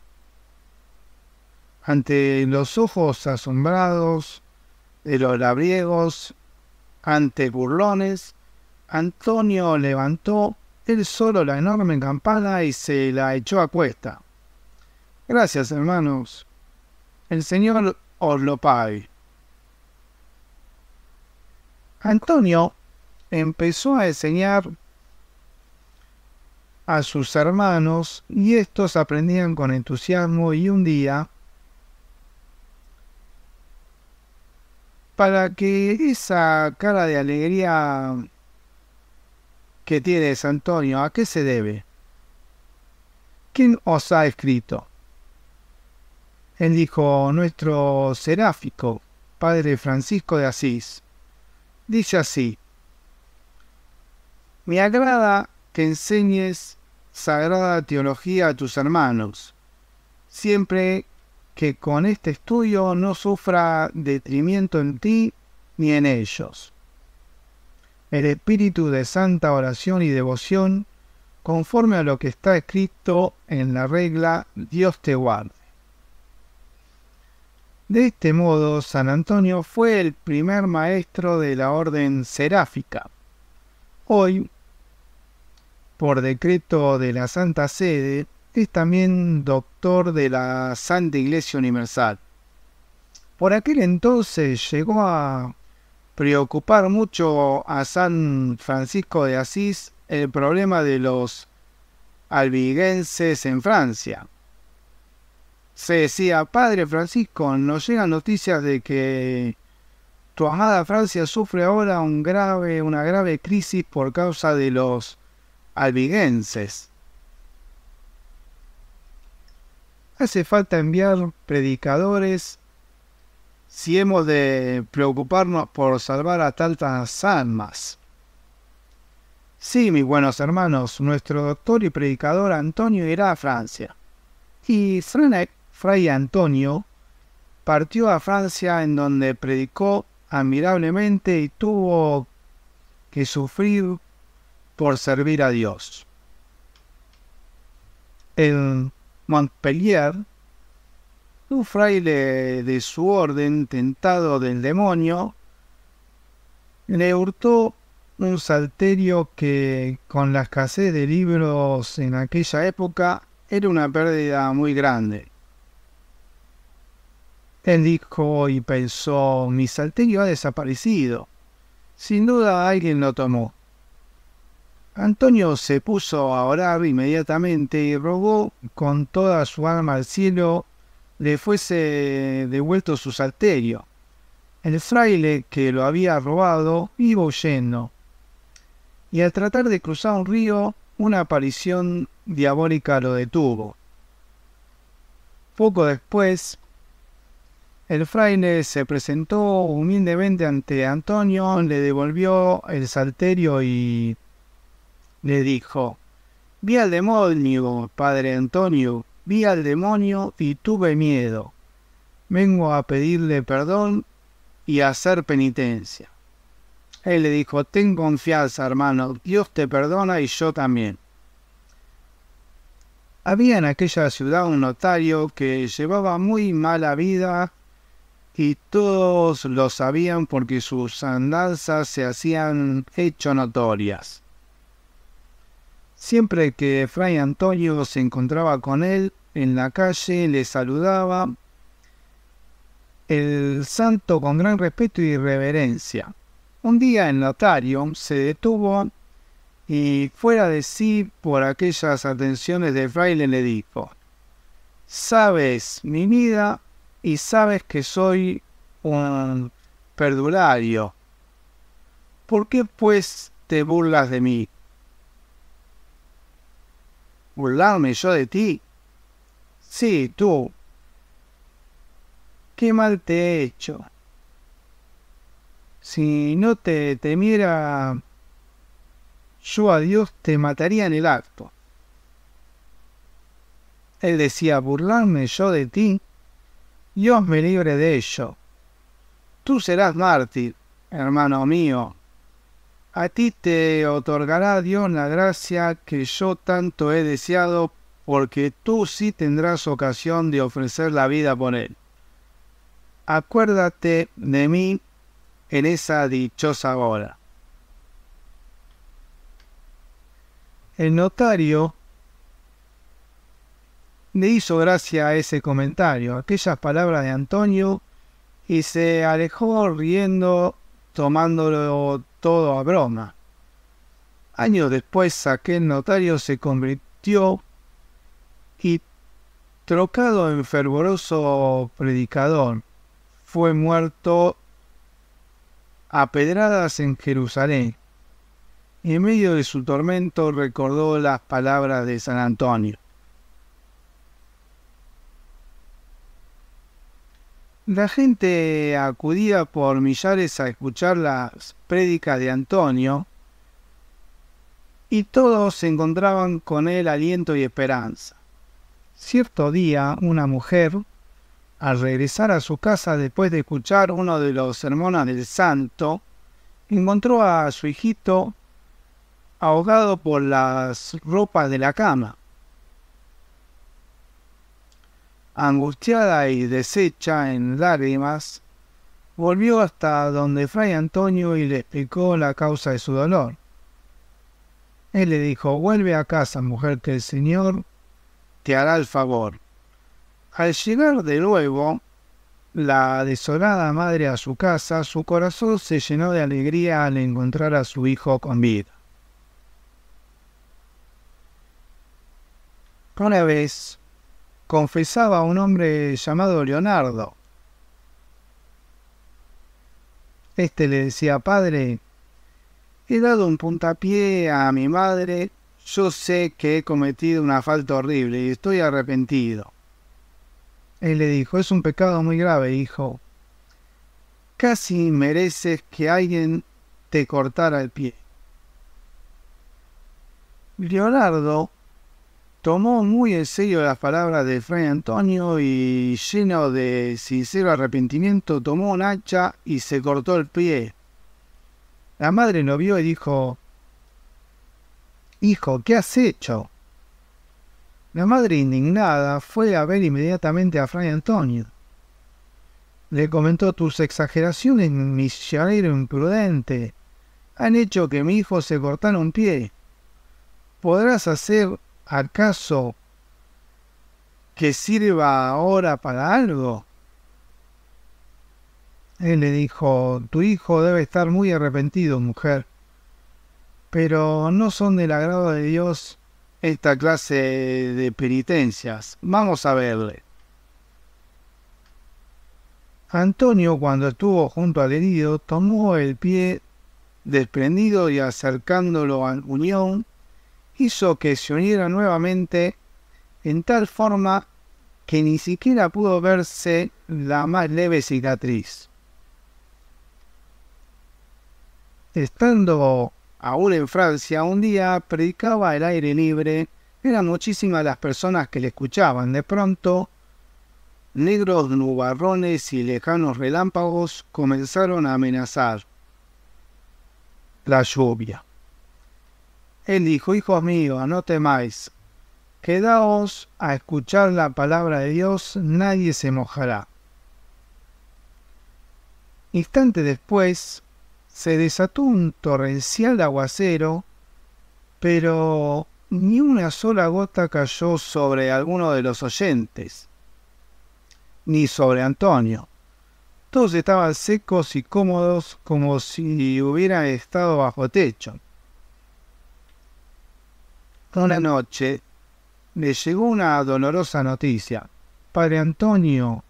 Ante los ojos asombrados de los labriegos, ante burlones, Antonio levantó él solo la enorme campana y se la echó a cuesta. Gracias, hermanos. El Señor os lo pague. Antonio empezó a enseñar a sus hermanos y estos aprendían con entusiasmo, y un día, para que esa cara de alegría que tienes, Antonio, ¿a qué se debe? ¿Quién os ha escrito? Él dijo: nuestro seráfico, padre Francisco de Asís. Dice así: me agrada que enseñes sagrada teología a tus hermanos, siempre que con este estudio no sufra detrimento en ti ni en ellos. El espíritu de santa oración y devoción, conforme a lo que está escrito en la regla, Dios te guarde. De este modo, San Antonio fue el primer maestro de la orden seráfica. Hoy, por decreto de la Santa Sede, es también doctor de la Santa Iglesia Universal. Por aquel entonces llegó a preocupar mucho a San Francisco de Asís el problema de los albigenses en Francia. Se decía: Padre Francisco, nos llegan noticias de que tu amada Francia sufre ahora una grave crisis por causa de los albigenses. Hace falta enviar predicadores si hemos de preocuparnos por salvar a tantas almas. Sí, mis buenos hermanos, nuestro doctor y predicador Antonio irá a Francia. Y Fray Antonio partió a Francia, en donde predicó admirablemente y tuvo que sufrir por servir a Dios. En Montpellier, un fraile de su orden, tentado del demonio, le hurtó un salterio que, con la escasez de libros en aquella época, era una pérdida muy grande. Él dijo y pensó: mi salterio ha desaparecido. Sin duda alguien lo tomó. Antonio se puso a orar inmediatamente y rogó con toda su alma al cielo le fuese devuelto su salterio. El fraile que lo había robado iba huyendo, y al tratar de cruzar un río, una aparición diabólica lo detuvo. Poco después, el fraile se presentó humildemente ante Antonio, le devolvió el salterio y le dijo: vi al demonio, padre Antonio, vi al demonio y tuve miedo. Vengo a pedirle perdón y a hacer penitencia. Él le dijo: ten confianza, hermano, Dios te perdona y yo también. Había en aquella ciudad un notario que llevaba muy mala vida y todos lo sabían porque sus andanzas se hacían hecho notorias. Siempre que Fray Antonio se encontraba con él en la calle, le saludaba el santo con gran respeto y reverencia. Un día el notario se detuvo y, fuera de sí por aquellas atenciones del fraile, le dijo: sabes mi vida y sabes que soy un perdulario. ¿Por qué pues te burlas de mí? ¿Burlarme yo de ti? Sí, tú. ¿Qué mal te he hecho? Si no te temiera, yo a Dios te mataría en el acto. Él decía: burlarme yo de ti, Dios me libre de ello. Tú serás mártir, hermano mío. A ti te otorgará Dios la gracia que yo tanto he deseado, porque tú sí tendrás ocasión de ofrecer la vida por él. Acuérdate de mí en esa dichosa hora. El notario le hizo gracia a ese comentario, a aquellas palabras de Antonio, y se alejó riendo, tomándolo todo a broma. Años después, aquel notario se convirtió y, trocado en fervoroso predicador, fue muerto a pedradas en Jerusalén. Y en medio de su tormento recordó las palabras de San Antonio. La gente acudía por millares a escuchar las prédicas de Antonio, y todos encontraban con él aliento y esperanza. Cierto día, una mujer, al regresar a su casa después de escuchar uno de los sermones del santo, encontró a su hijito ahogado por las ropas de la cama. Angustiada y deshecha en lágrimas, volvió hasta donde Fray Antonio y le explicó la causa de su dolor. Él le dijo: vuelve a casa, mujer, que el Señor te hará el favor. Al llegar de nuevo la desolada madre a su casa, su corazón se llenó de alegría al encontrar a su hijo con vida. Una vez confesaba a un hombre llamado Leonardo. Este le decía: padre, he dado un puntapié a mi madre, yo sé que he cometido una falta horrible y estoy arrepentido. Él le dijo: es un pecado muy grave, hijo. Casi mereces que alguien te cortara el pie. Leonardo tomó muy en serio las palabras de Fray Antonio y, lleno de sincero arrepentimiento, tomó un hacha y se cortó el pie. La madre lo vio y dijo: hijo, ¿qué has hecho? La madre, indignada, fue a ver inmediatamente a Fray Antonio. Le comentó: tus exageraciones, misionero imprudente, han hecho que mi hijo se cortara un pie. ¿Podrás hacer acaso que sirva ahora para algo? Él le dijo: tu hijo debe estar muy arrepentido, mujer, pero no son del agrado de Dios esta clase de penitencias. Vamos a verle. Antonio, cuando estuvo junto al herido, tomó el pie desprendido y, acercándolo al uñón, hizo que se uniera nuevamente en tal forma que ni siquiera pudo verse la más leve cicatriz. Estando aún en Francia, un día predicaba al aire libre. Eran muchísimas las personas que le escuchaban. De pronto, negros nubarrones y lejanos relámpagos comenzaron a amenazar la lluvia. Él dijo: hijos míos, no temáis, quedaos a escuchar la palabra de Dios, nadie se mojará. Instante después, se desató un torrencial aguacero, pero ni una sola gota cayó sobre alguno de los oyentes, ni sobre Antonio. Todos estaban secos y cómodos, como si hubieran estado bajo techo. Una noche le llegó una dolorosa noticia: Padre Antonio,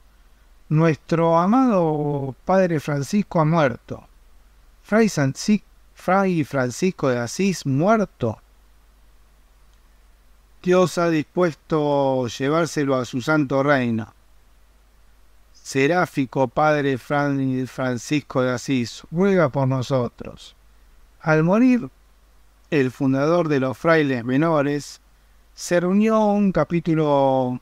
nuestro amado Padre Francisco ha muerto. Fray Francisco de Asís muerto. Dios ha dispuesto llevárselo a su santo reino. Seráfico Padre Francisco de Asís, ruega por nosotros. Al morir el fundador de los frailes menores, se reunió un capítulo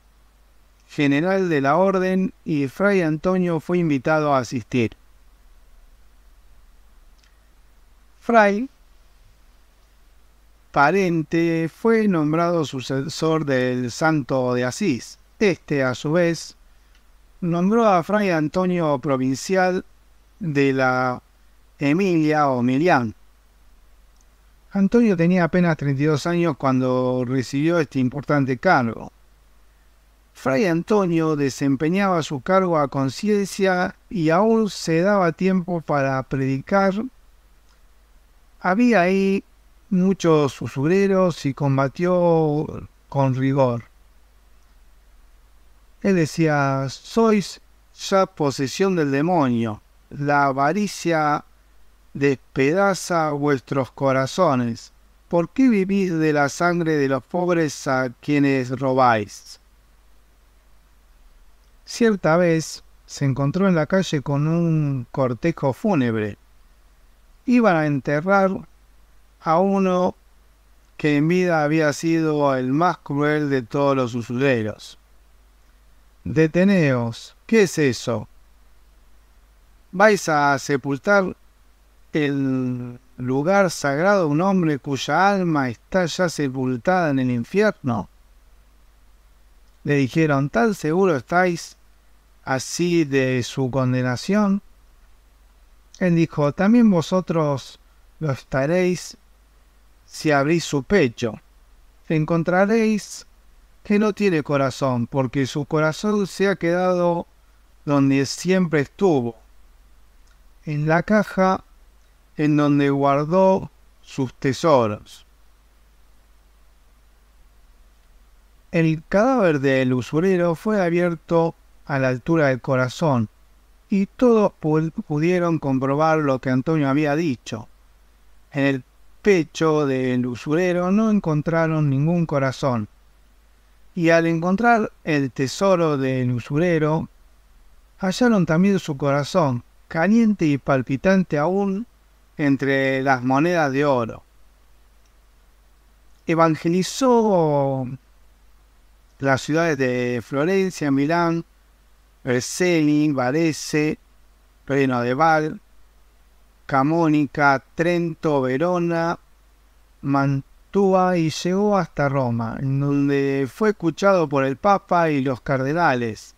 general de la orden y Fray Antonio fue invitado a asistir. Fray Parente fue nombrado sucesor del santo de Asís. Este, a su vez, nombró a Fray Antonio provincial de la Emilia o Milán. Antonio tenía apenas 32 años cuando recibió este importante cargo. Fray Antonio desempeñaba su cargo a conciencia y aún se daba tiempo para predicar. Había ahí muchos usureros y combatió con rigor. Él decía: sois ya posesión del demonio, la avaricia despedaza vuestros corazones. ¿Por qué vivís de la sangre de los pobres a quienes robáis? Cierta vez se encontró en la calle con un cortejo fúnebre. Iban a enterrar a uno que en vida había sido el más cruel de todos los usureros. Deteneos, ¿qué es eso? ¿Vais a sepultar el lugar sagrado de un hombre cuya alma está ya sepultada en el infierno? Le dijeron: ¿tan seguro estáis así de su condenación? Él dijo: también vosotros lo estaréis si abrís su pecho. Encontraréis que no tiene corazón, porque su corazón se ha quedado donde siempre estuvo, en la caja en donde guardó sus tesoros. El cadáver del usurero fue abierto a la altura del corazón, y todos pudieron comprobar lo que Antonio había dicho. En el pecho del usurero no encontraron ningún corazón, y al encontrar el tesoro del usurero, hallaron también su corazón, caliente y palpitante aún entre las monedas de oro. Evangelizó las ciudades de Florencia, Milán, Vercelli, Varese, Reno de Val, Camónica, Trento, Verona, Mantua, y llegó hasta Roma, en donde fue escuchado por el Papa y los cardenales.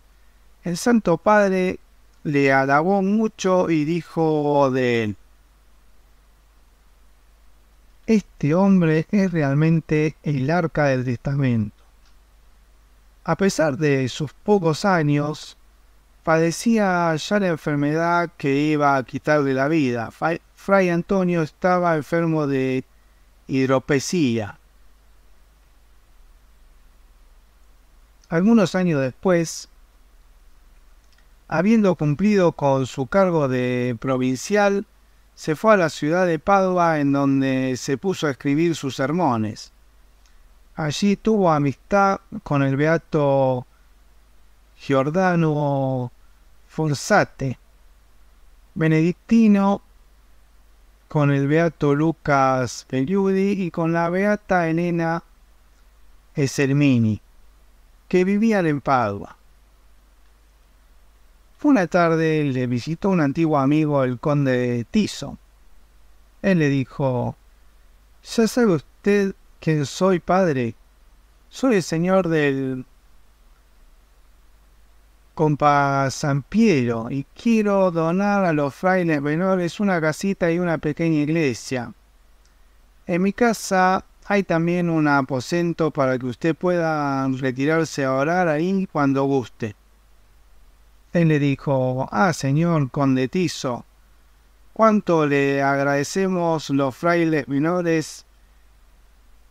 El Santo Padre le alabó mucho y dijo de él: este hombre es realmente el Arca del Testamento. A pesar de sus pocos años, padecía ya la enfermedad que iba a quitarle la vida. Fray Antonio estaba enfermo de hidropesía. Algunos años después, habiendo cumplido con su cargo de provincial, se fue a la ciudad de Padua, en donde se puso a escribir sus sermones. Allí tuvo amistad con el beato Giordano Fossati, benedictino, con el beato Lucas Peliudi y con la beata Elena Esermini, que vivían en Padua. Una tarde le visitó un antiguo amigo, el conde de Tiso. Él le dijo: ¿ya sabe usted quién soy, padre? Soy el señor del Compa San Piero y quiero donar a los frailes menores una casita y una pequeña iglesia. En mi casa hay también un aposento para que usted pueda retirarse a orar ahí cuando guste. Él le dijo: ah, señor conde Tiso, cuánto le agradecemos los frailes menores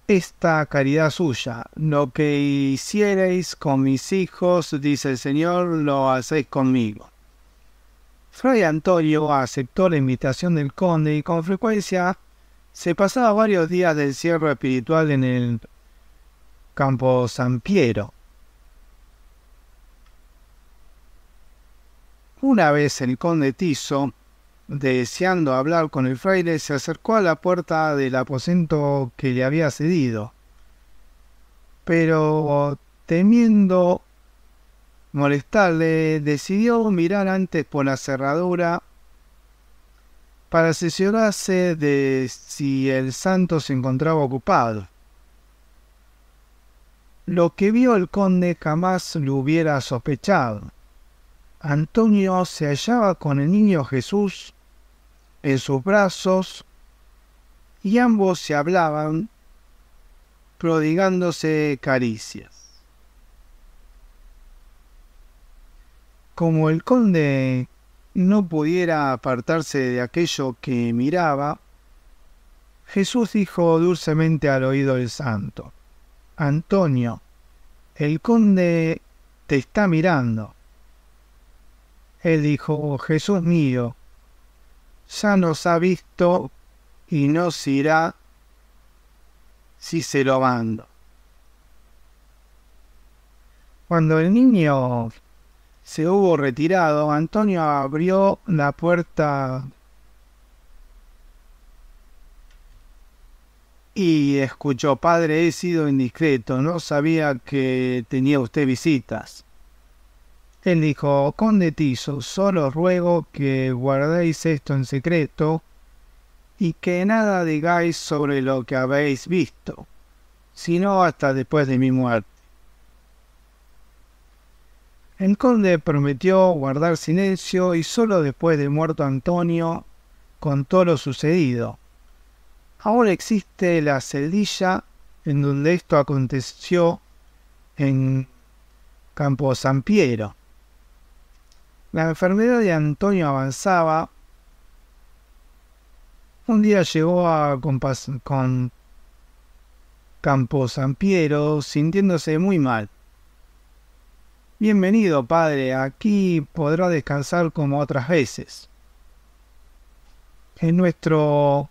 esta caridad suya. Lo que hicierais con mis hijos, dice el Señor, lo hacéis conmigo. Fray Antonio aceptó la invitación del conde y con frecuencia se pasaba varios días de encierro espiritual en el Campo San Piero. Una vez el conde Tiso, deseando hablar con el fraile, se acercó a la puerta del aposento que le había cedido, pero temiendo molestarle, decidió mirar antes por la cerradura para asesorarse de si el santo se encontraba ocupado. Lo que vio el conde jamás lo hubiera sospechado. Antonio se hallaba con el niño Jesús en sus brazos y ambos se hablaban, prodigándose caricias. Como el conde no pudiera apartarse de aquello que miraba, Jesús dijo dulcemente al oído del santo: Antonio, el conde te está mirando. Él dijo: Jesús mío, ya nos ha visto y nos irá si se lo mando. Cuando el niño se hubo retirado, Antonio abrió la puerta y escuchó: Padre, he sido indiscreto, no sabía que tenía usted visitas. Él dijo: Conde Tiso, solo ruego que guardéis esto en secreto y que nada digáis sobre lo que habéis visto, sino hasta después de mi muerte. El conde prometió guardar silencio y solo después de muerto Antonio contó lo sucedido. Ahora existe la celdilla en donde esto aconteció en Campo San Piero. La enfermedad de Antonio avanzaba. Un día llegó con Campo San Piero sintiéndose muy mal. Bienvenido, padre, aquí podrá descansar como otras veces. En nuestro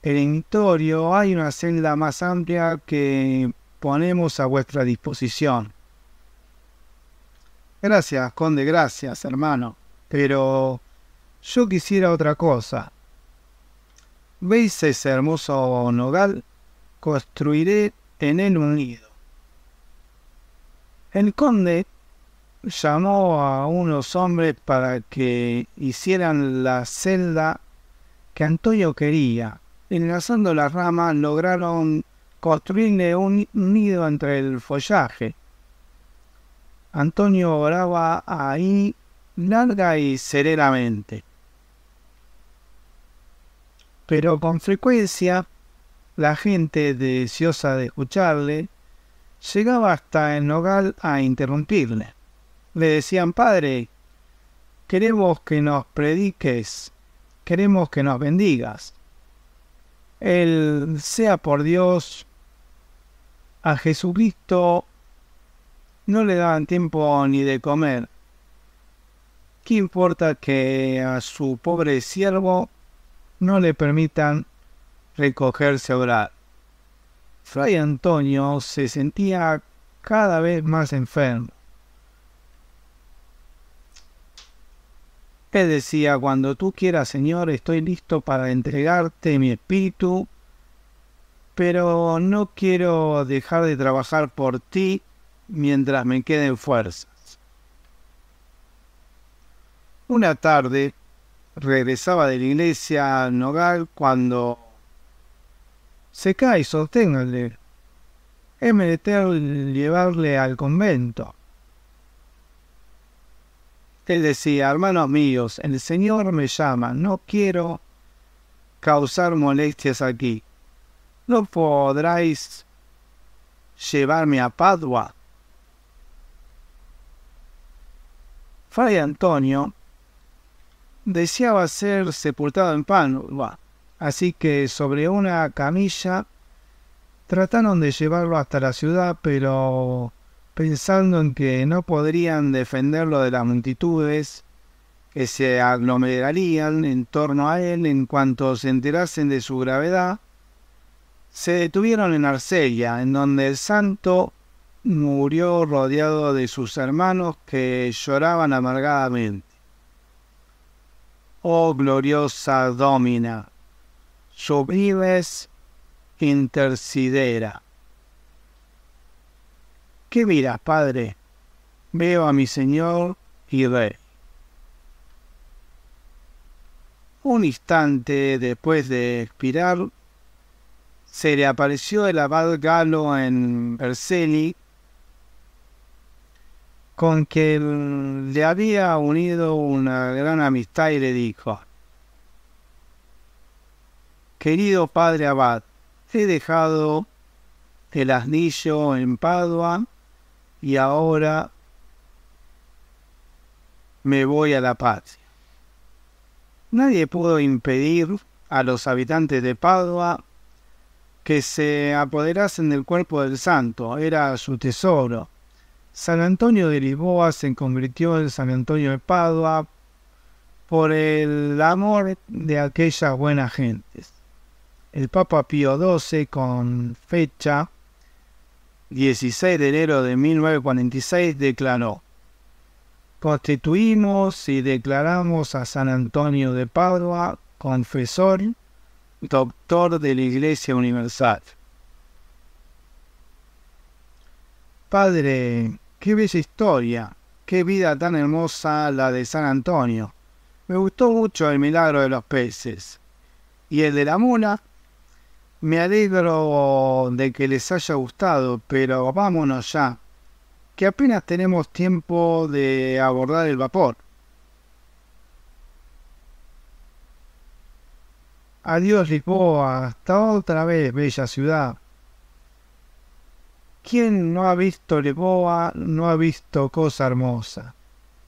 eremitorio hay una celda más amplia que ponemos a vuestra disposición. Gracias, conde, gracias, hermano. Pero yo quisiera otra cosa. ¿Veis ese hermoso nogal? Construiré en él un nido. El conde llamó a unos hombres para que hicieran la celda que Antonio quería. Enlazando las ramas lograron construirle un nido entre el follaje. Antonio oraba ahí larga y serenamente. Pero con frecuencia la gente, deseosa de escucharle, llegaba hasta el nogal a interrumpirle. Le decían: Padre, queremos que nos prediques, queremos que nos bendigas. Él sea por Dios, a Jesucristo no le daban tiempo ni de comer. ¿Qué importa que a su pobre siervo no le permitan recogerse a orar? Fray Antonio se sentía cada vez más enfermo. Él decía: cuando tú quieras, Señor, estoy listo para entregarte mi espíritu, pero no quiero dejar de trabajar por ti mientras me queden fuerzas. Una tarde regresaba de la iglesia al nogal cuando se cae y sosténgale. Es menester llevarle al convento. Él decía: hermanos míos, el Señor me llama, no quiero causar molestias aquí. ¿No podráis llevarme a Padua? Fray Antonio deseaba ser sepultado en Padua, así que sobre una camilla trataron de llevarlo hasta la ciudad, pero pensando en que no podrían defenderlo de las multitudes que se aglomerarían en torno a él en cuanto se enterasen de su gravedad, se detuvieron en Arcelia, en donde el santo murió rodeado de sus hermanos que lloraban amargadamente. Oh gloriosa Domina, sublimes intercidera. ¿Qué miras, Padre? Veo a mi Señor y Rey. Un instante después de expirar, se le apareció el abad Galo en Vercelli, con quien le había unido una gran amistad, y le dijo: Querido padre abad, he dejado el asnillo en Padua y ahora me voy a la patria. Nadie pudo impedir a los habitantes de Padua que se apoderasen del cuerpo del santo, era su tesoro. San Antonio de Lisboa se convirtió en San Antonio de Padua por el amor de aquellas buenas gentes. El Papa Pío XII, con fecha 16 de enero de 1946, declaró: constituimos y declaramos a San Antonio de Padua confesor, doctor de la Iglesia Universal. Padre, qué bella historia, qué vida tan hermosa la de San Antonio. Me gustó mucho el milagro de los peces. Y el de la mula, me alegro de que les haya gustado, pero vámonos ya, que apenas tenemos tiempo de abordar el vapor. Adiós Lisboa, hasta otra vez, bella ciudad. ¿Quién no ha visto Lisboa, no ha visto cosa hermosa?